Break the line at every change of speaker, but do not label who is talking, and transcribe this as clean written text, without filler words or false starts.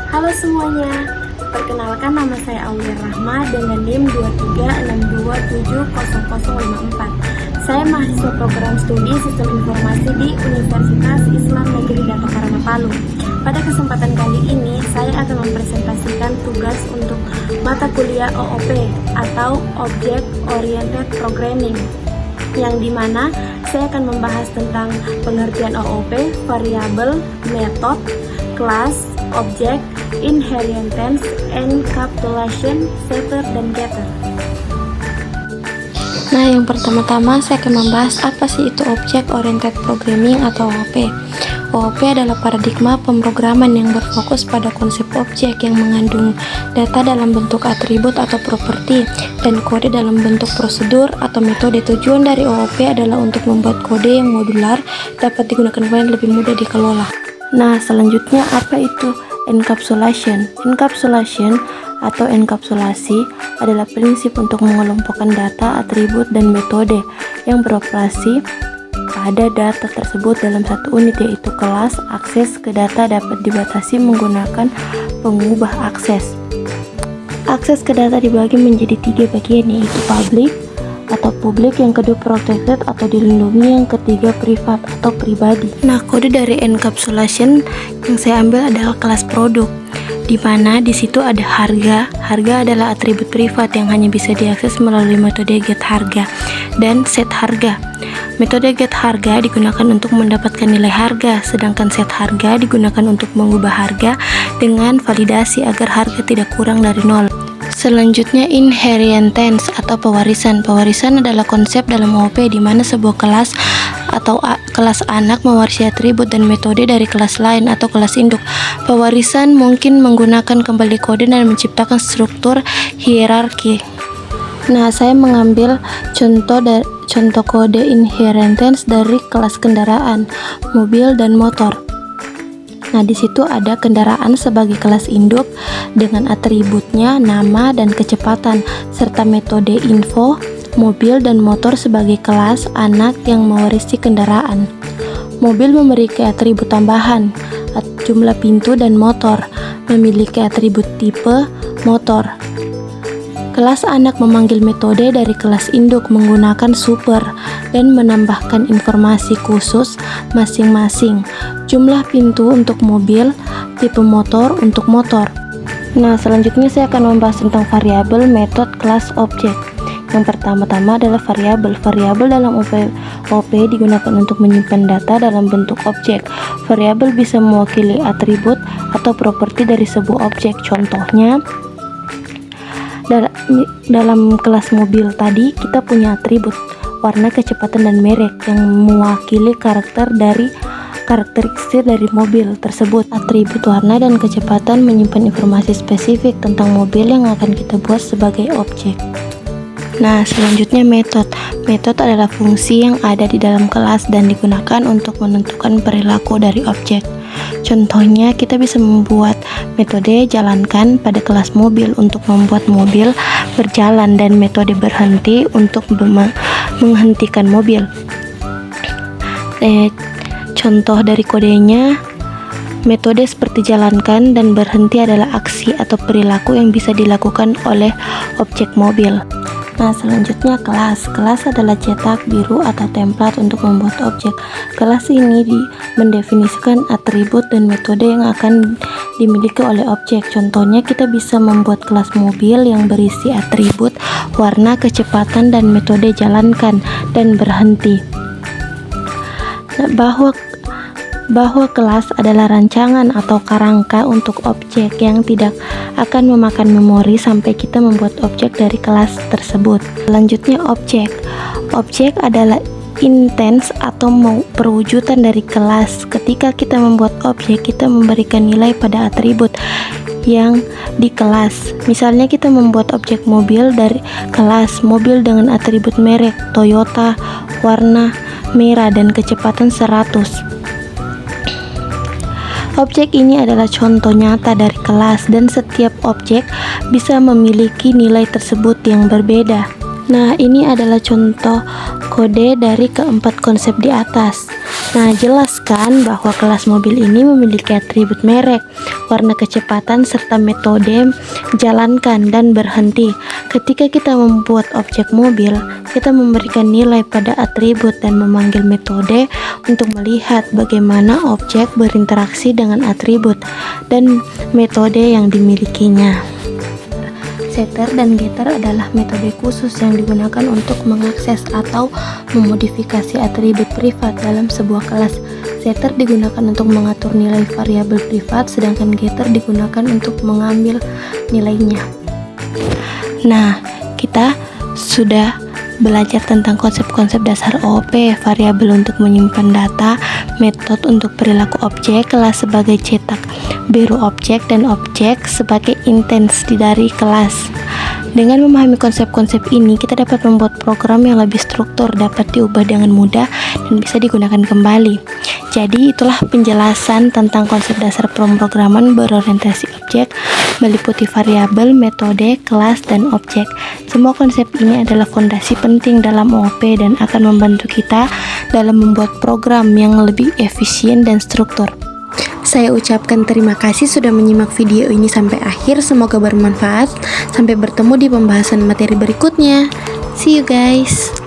Halo semuanya, perkenalkan nama saya Aulia Rahma dengan NIM 2362700054. Saya mahasiswa program studi Sistem Informasi di Universitas Islam Negeri Dato Karana Palu. Pada kesempatan kali ini, saya akan mempresentasikan tugas untuk mata kuliah OOP atau Object Oriented Programming, yang dimana saya akan membahas tentang pengertian OOP, variabel, metode, kelas, object, inheritance, encapsulation, setter, dan getter.
Nah, yang pertama-tama saya akan membahas apa sih itu Object Oriented Programming atau OOP. OOP adalah paradigma pemrograman yang berfokus pada konsep objek yang mengandung data dalam bentuk atribut atau properti dan kode dalam bentuk prosedur atau metode. Tujuan dari OOP adalah untuk membuat kode yang modular dapat digunakan dengan lebih mudah dikelola. Nah, selanjutnya apa itu encapsulation? Encapsulation atau enkapsulasi adalah prinsip untuk mengelompokkan data, atribut, dan metode yang beroperasi pada data tersebut dalam satu unit, yaitu kelas. Akses ke data dapat dibatasi menggunakan pengubah akses. Akses ke data dibagi menjadi 3 bagian, yaitu public atau publik, yang kedua protected atau dilindungi, yang ketiga privat atau pribadi. Nah, kode dari encapsulation yang saya ambil adalah kelas produk, di mana di situ ada harga. Harga adalah atribut privat yang hanya bisa diakses melalui metode get harga dan set harga. Metode get harga digunakan untuk mendapatkan nilai harga, sedangkan set harga digunakan untuk mengubah harga dengan validasi agar harga tidak kurang dari 0. Selanjutnya inheritance atau pewarisan. Pewarisan adalah konsep dalam OOP di mana sebuah kelas atau kelas anak mewarisi atribut dan metode dari kelas lain atau kelas induk. Pewarisan mungkin menggunakan kembali kode dan menciptakan struktur hierarki. Nah, saya mengambil contoh kode inheritance dari kelas kendaraan, mobil, dan motor. Nah, di situ ada kendaraan sebagai kelas induk dengan atributnya, nama, dan kecepatan, serta metode info, mobil dan motor sebagai kelas anak yang mewarisi kendaraan. Mobil memiliki atribut tambahan, jumlah pintu, dan motor memiliki atribut tipe motor. Kelas anak memanggil metode dari kelas induk menggunakan super dan menambahkan informasi khusus masing-masing. Jumlah pintu untuk mobil, tipe motor untuk motor. Nah, selanjutnya saya akan membahas tentang variabel, metode, kelas, objek. Yang pertama-tama adalah variabel. Variabel dalam OOP digunakan untuk menyimpan data dalam bentuk objek. Variabel bisa mewakili atribut atau properti dari sebuah objek. Contohnya, dalam kelas mobil tadi kita punya atribut warna, kecepatan, dan merek yang mewakili karakteristik dari mobil tersebut. Atribut warna dan kecepatan menyimpan informasi spesifik tentang mobil yang akan kita buat sebagai objek. Nah, selanjutnya metode. Metode adalah fungsi yang ada di dalam kelas dan digunakan untuk menentukan perilaku dari objek. Contohnya, kita bisa membuat metode jalankan pada kelas mobil untuk membuat mobil berjalan dan metode berhenti untuk menghentikan mobil. Contoh dari kodenya, metode seperti jalankan dan berhenti adalah aksi atau perilaku yang bisa dilakukan oleh objek mobil. Nah, selanjutnya kelas. Kelas adalah cetak biru atau template untuk membuat objek. Kelas ini mendefinisikan atribut dan metode yang akan dimiliki oleh objek. Contohnya, kita bisa membuat kelas mobil yang berisi atribut warna, kecepatan, dan metode jalankan dan berhenti. Nah, bahwa kelas adalah rancangan atau kerangka untuk objek yang tidak akan memakan memori sampai kita membuat objek dari kelas tersebut. Selanjutnya objek. Objek adalah instance atau perwujudan dari kelas. Ketika kita membuat objek, kita memberikan nilai pada atribut yang di kelas. Misalnya kita membuat objek mobil dari kelas mobil dengan atribut merek Toyota, warna merah, dan kecepatan 100. Objek ini adalah contoh nyata dari kelas dan setiap objek bisa memiliki nilai tersebut yang berbeda. Nah, ini adalah contoh kode dari keempat konsep di atas. Nah, jelaskan bahwa kelas mobil ini memiliki atribut merek, warna kecepatan, serta metode jalankan dan berhenti. Ketika kita membuat objek mobil, kita memberikan nilai pada atribut dan memanggil metode untuk melihat bagaimana objek berinteraksi dengan atribut dan metode yang dimilikinya. Setter dan getter adalah metode khusus yang digunakan untuk mengakses atau memodifikasi atribut privat dalam sebuah kelas. Setter digunakan untuk mengatur nilai variabel privat, sedangkan getter digunakan untuk mengambil nilainya. Nah, kita sudah belajar tentang konsep-konsep dasar OOP, variabel untuk menyimpan data, metode untuk perilaku objek, kelas sebagai cetak biru objek, dan objek sebagai intens dari kelas. Dengan memahami konsep-konsep ini, kita dapat membuat program yang lebih struktur, dapat diubah dengan mudah, dan bisa digunakan kembali. Jadi itulah penjelasan tentang konsep dasar pemrograman berorientasi objek, meliputi variabel, metode, kelas, dan objek. Semua konsep ini adalah fondasi penting dalam OOP dan akan membantu kita dalam membuat program yang lebih efisien dan struktur. Saya ucapkan terima kasih sudah menyimak video ini sampai akhir, semoga bermanfaat. Sampai bertemu di pembahasan materi berikutnya. See you guys.